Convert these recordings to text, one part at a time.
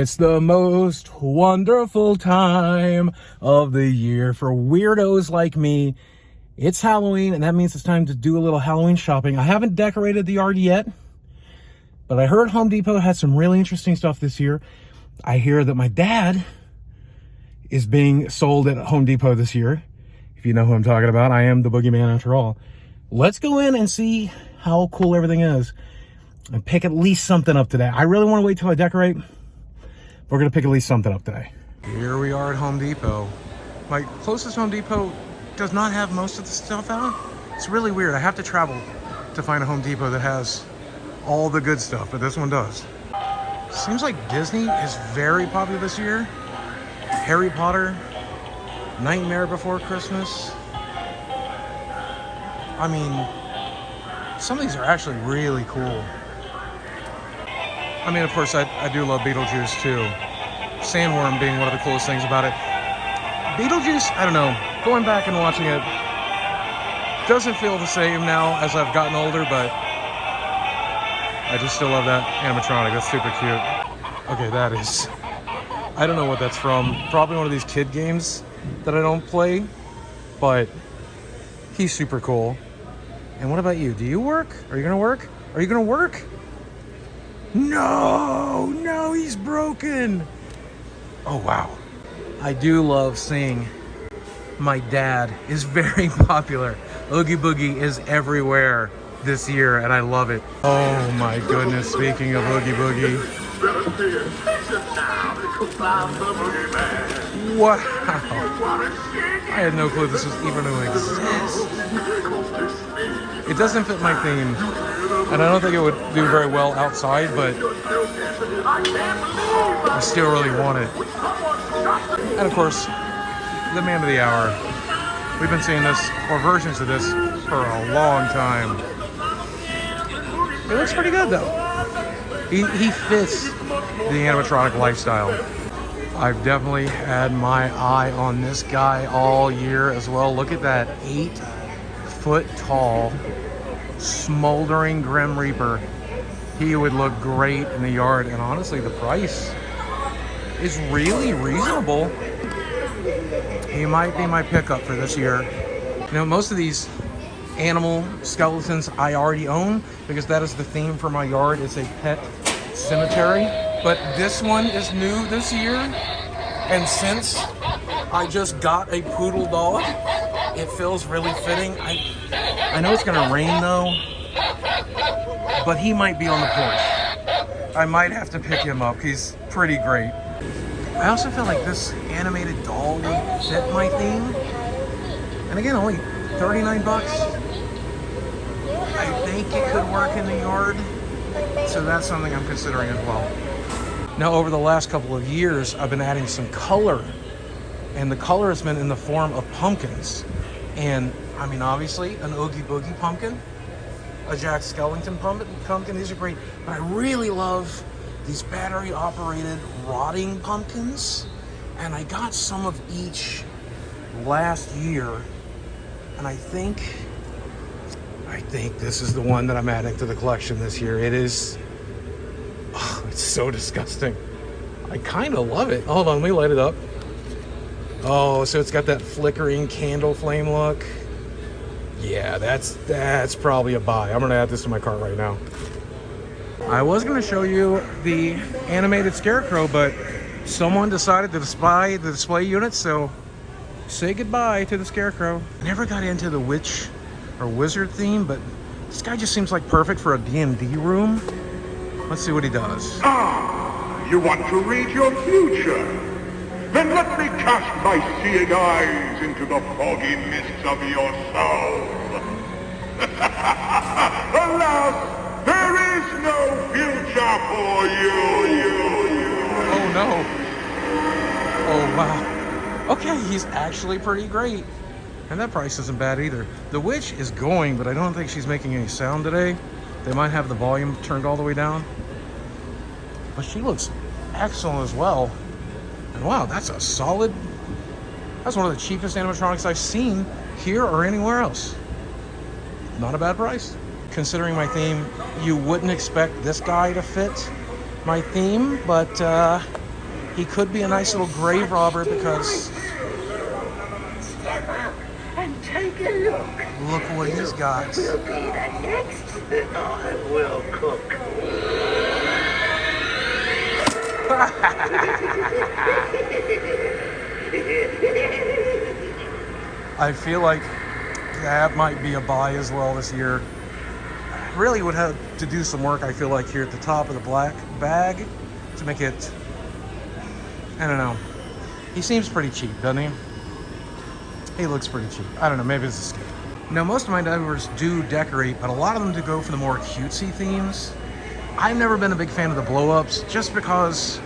It's the most wonderful time of the year for weirdos like me. It's Halloween, and that means it's time to do a little Halloween shopping. I haven't decorated the yard yet, but I heard Home Depot had some really interesting stuff this year. I hear that my dad is being sold at Home Depot this year. If you know who I'm talking about, I am the boogeyman after all. Let's go in and see how cool everything is and pick at least something up today. I really want to wait till I decorate. We're gonna pick at least something up today. Here we are at Home Depot. My closest Home Depot does not have most of the stuff out. It's really weird. I have to travel to find a Home Depot that has all the good stuff, but this one does. Seems like Disney is very popular this year. Harry Potter, Nightmare Before Christmas. I mean, some of these are actually really cool. I mean, of course, I do love Beetlejuice too. Sandworm being one of the coolest things about it. Beetlejuice, I don't know, going back and watching it doesn't feel the same now as I've gotten older, but I just still love that animatronic. That's super cute. Okay, that is, I don't know what that's from. Probably one of these kid games that I don't play, but he's super cool. And what about you? Do you work? Are you gonna work? Are you gonna work? No, he's broken. Oh, wow. I do love seeing my dad is very popular. Oogie Boogie is everywhere this year, and I love it. Oh my goodness, speaking of Oogie Boogie. Wow. I had no clue this was even going to exist. It doesn't fit my theme, and I don't think it would do very well outside, but I still really want it. And of course, the man of the hour. We've been seeing this, or versions of this, for a long time. It looks pretty good though. He fits the animatronic lifestyle. I've definitely had my eye on this guy all year as well. Look at that 8-foot tall, smoldering Grim Reaper. He would look great in the yard, and honestly, the price is really reasonable. He might be my pickup for this year. You know, most of these animal skeletons I already own because that is the theme for my yard. It's a pet cemetery. But this one is new this year, and since I just got a poodle dog, it feels really fitting. I know it's gonna rain though, but he might be on the porch. I might have to pick him up. He's pretty great. I also feel like this animated doll would fit my theme. And again, only 39 bucks. I think it could work in the yard. So that's something I'm considering as well. Now, over the last couple of years, I've been adding some color. And the color has been in the form of pumpkins. And I mean, obviously, an Oogie Boogie pumpkin, a Jack Skellington pumpkin, these are great. But I really love these battery-operated rotting pumpkins. And I got some of each last year. And I think this is the one that I'm adding to the collection this year. It is, oh, it's so disgusting. I kind of love it. Hold on, let me light it up. Oh, so it's got that flickering candle flame look. Yeah, that's probably a buy. I'm gonna add this to my cart right now. I was gonna show you the animated scarecrow, but someone decided to display the display unit, so say goodbye to the scarecrow. I never got into the witch or wizard theme, but this guy just seems like perfect for a D&D room. Let's see what he does. Ah, you want to read your future? Then let me cast my seeing eyes into the foggy mists of your soul. Alas, there is no future for you. Oh no. Oh wow. Okay, he's actually pretty great. And that price isn't bad either. The witch is going, but I don't think she's making any sound today. They might have the volume turned all the way down. But she looks excellent as well. And wow, that's one of the cheapest animatronics I've seen here or anywhere else. Not a bad price. Considering my theme, you wouldn't expect this guy to fit my theme, but he could be a nice little grave robber because And take a look. look what he's got. Will be the next I will cook. I feel like that might be a buy as well this year. Really would have to do some work, I feel like, here at the top of the black bag to make it, I don't know. He seems pretty cheap, doesn't he? He looks pretty cheap. I don't know, maybe it's a skip. Now, most of my divers do decorate, but a lot of them do go for the more cutesy themes. I've never been a big fan of the blow-ups just because,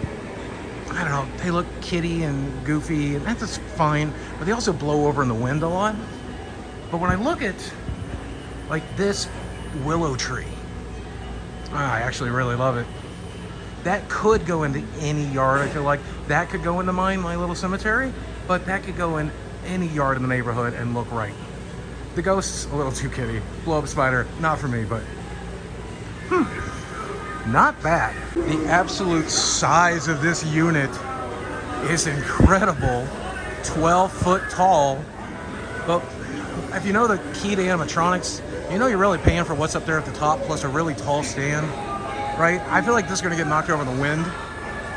I don't know, they look kiddie and goofy, and that's fine, but they also blow over in the wind a lot. But when I look at, like, this willow tree, I actually really love it. That could go into any yard, I feel like. That could go into my little cemetery, but that could go in any yard in the neighborhood and look right. The ghost's a little too kiddie. Blow-up spider, not for me, but not bad. The absolute size of this unit is incredible. 12 foot tall. But if you know the key to animatronics, you know you're really paying for what's up there at the top plus a really tall stand, right? I feel like this is gonna get knocked over in the wind.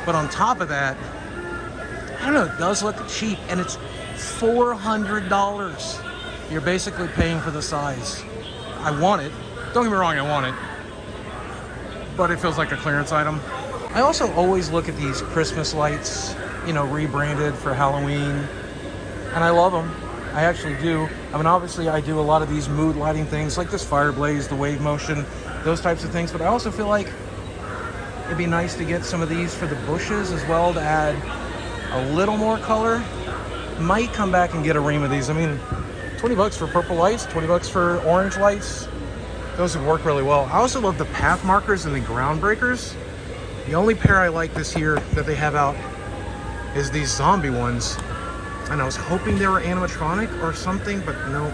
But on top of that, I don't know, it does look cheap, and it's $400. You're basically paying for the size. I want it. Don't get me wrong, I want it. But it feels like a clearance item. I also always look at these Christmas lights, you know, rebranded for Halloween. And I love them. I actually do. I mean, obviously I do a lot of these mood lighting things like this fire blaze, the wave motion, those types of things. But I also feel like it'd be nice to get some of these for the bushes as well to add a little more color. Might come back and get a ream of these. I mean, 20 bucks for purple lights, 20 bucks for orange lights. Those would work really well. I also love the path markers and the ground breakers. The only pair I like this year that they have out is these zombie ones. And I was hoping they were animatronic or something, but no.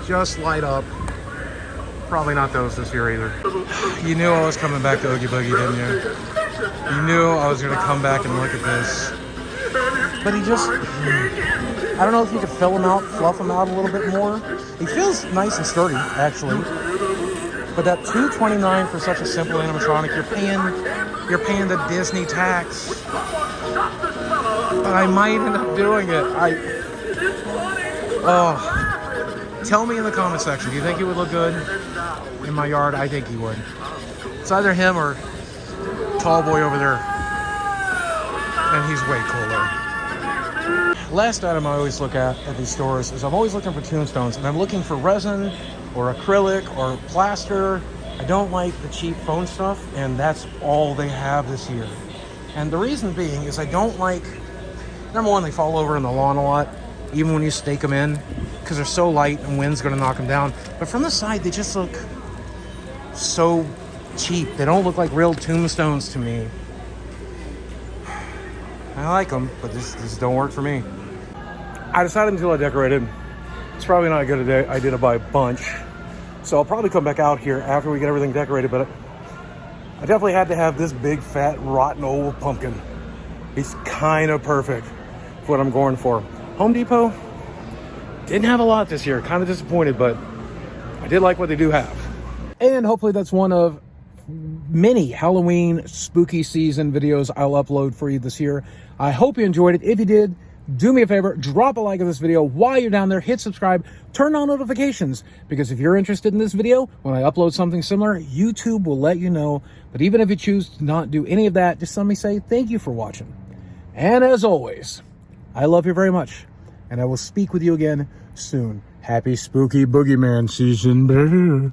Just light up. Probably not those this year either. You knew I was coming back to Oogie Boogie, didn't you? You knew I was gonna come back and look at this. But he just, I don't know if you could fill him out, fluff him out a little bit more. He feels nice and sturdy, actually. But that $229 for such a simple animatronic, you're paying the Disney tax. But I might end up doing it. Tell me in the comment section, do you think he would look good in my yard? I think he would. It's either him or tall boy over there. And he's way cooler. Last item I always look at these stores is I'm always looking for tombstones, and I'm looking for resin or acrylic or plaster. I don't like the cheap foam stuff, and that's all they have this year. And the reason being is I don't like, number one, they fall over in the lawn a lot, even when you stake them in, because they're so light and wind's gonna knock them down. But from the side, they just look so cheap. They don't look like real tombstones to me. I like them, but this don't work for me. I decided until I decorated, it's probably not a good idea to buy a bunch. So I'll probably come back out here after we get everything decorated, but I definitely had to have this big, fat, rotten old pumpkin. He's kind of perfect for what I'm going for. Home Depot didn't have a lot this year. Kind of disappointed, but I did like what they do have. And hopefully that's one of many Halloween spooky season videos I'll upload for you this year. I hope you enjoyed it. If you did, do me a favor, drop a like of this video. While you're down there, hit subscribe, turn on notifications, because if you're interested in this video, when I upload something similar, YouTube will let you know. But even if you choose to not do any of that, just let me say thank you for watching. And as always, I love you very much, and I will speak with you again soon. Happy Spooky Boogeyman season, baby.